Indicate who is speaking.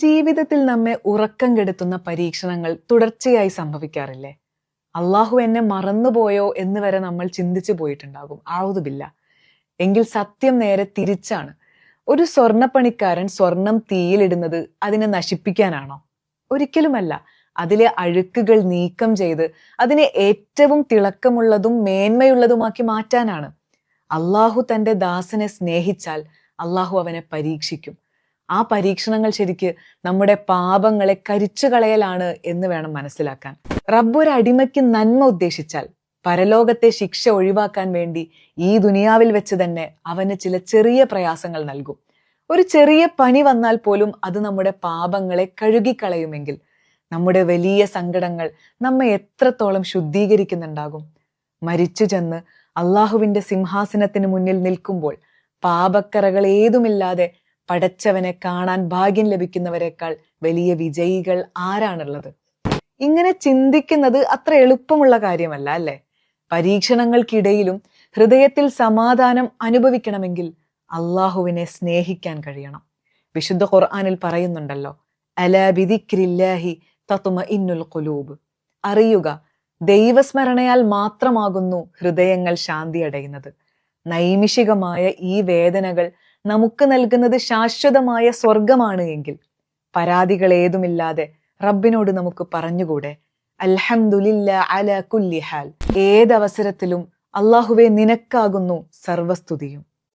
Speaker 1: ജീവിതത്തിൽ നമ്മെ ഉറക്കം കെടുത്തുന്ന പരീക്ഷണങ്ങൾ തുടർച്ചയായി സംഭവിക്കാറില്ലേ? അള്ളാഹു എന്നെ മറന്നുപോയോ എന്ന് വരെ നമ്മൾ ചിന്തിച്ചു പോയിട്ടുണ്ടാകും. ആഊദുബില്ല. എങ്കിൽ സത്യം നേരെ തിരിച്ചാണ്. ഒരു സ്വർണ്ണപ്പണിക്കാരൻ സ്വർണം തീയിലിടുന്നത് അതിനെ നശിപ്പിക്കാനാണോ? ഒരിക്കലുമല്ല. അതിലെ അഴുക്കുകൾ നീക്കം ചെയ്ത് അതിനെ ഏറ്റവും തിളക്കമുള്ളതും മേന്മയുള്ളതുമാക്കി മാറ്റാനാണ്. അള്ളാഹു തന്റെ ദാസനെ സ്നേഹിച്ചാൽ അള്ളാഹു അവനെ പരീക്ഷിക്കും. ആ പരീക്ഷണങ്ങൾ ശരിക്ക് നമ്മുടെ പാപങ്ങളെ കരിച്ചു കളയലാണ് എന്ന് വേണം മനസ്സിലാക്കാൻ. റബ്ബ് ഒരു അടിമയ്ക്ക് നന്മ ഉദ്ദേശിച്ചാൽ പരലോകത്തെ ശിക്ഷ ഒഴിവാക്കാൻ വേണ്ടി ഈ ദുനിയാവിൽ വെച്ച് തന്നെ അവന് ചില ചെറിയ പ്രയാസങ്ങൾ നൽകും. ഒരു ചെറിയ പനി വന്നാൽ പോലും അത് നമ്മുടെ പാപങ്ങളെ കഴുകിക്കളയുമെങ്കിൽ നമ്മുടെ വലിയ സങ്കടങ്ങൾ നമ്മെ എത്രത്തോളം ശുദ്ധീകരിക്കുന്നുണ്ടാകും. മരിച്ചു ചെന്ന് അള്ളാഹുവിന്റെ സിംഹാസനത്തിന് മുന്നിൽ നിൽക്കുമ്പോൾ പാപക്കറകൾ ഏതുമില്ലാതെ പടച്ചവനെ കാണാൻ ഭാഗ്യം ലഭിക്കുന്നവരെക്കാൾ വലിയ വിജയികൾ ആരാണുള്ളത്? ഇങ്ങനെ ചിന്തിക്കുന്നത് അത്ര എളുപ്പമുള്ള കാര്യമല്ല, അല്ലേ? പരീക്ഷണങ്ങൾക്കിടയിലും ഹൃദയത്തിൽ സമാധാനം അനുഭവിക്കണമെങ്കിൽ അള്ളാഹുവിനെ സ്നേഹിക്കാൻ കഴിയണം. വിശുദ്ധ ഖുർആനിൽ പറയുന്നുണ്ടല്ലോ, അലാ ബിദിക്രില്ലാഹി തത്മഇന്നുൽ ഖുലൂബ്. അറിയുക, ദൈവസ്മരണയാൽ മാത്രമാകുന്നു ഹൃദയങ്ങൾ ശാന്തിയടയുന്നത്. നൈമിഷികമായ ഈ വേദനകൾ നമുക്ക് നൽകുന്നത് ശാശ്വതമായ സ്വർഗമാണ് എങ്കിൽ പരാതികൾ ഏതുമില്ലാതെ റബ്ബിനോട് നമുക്ക് പറഞ്ഞുകൂടെ, അൽഹംദുലില്ലാ അലാ കുല്ലി ഹാൽ. ഏതവസരത്തിലും അള്ളാഹുവേ നിനക്കാകുന്നു സർവസ്തുതിയും.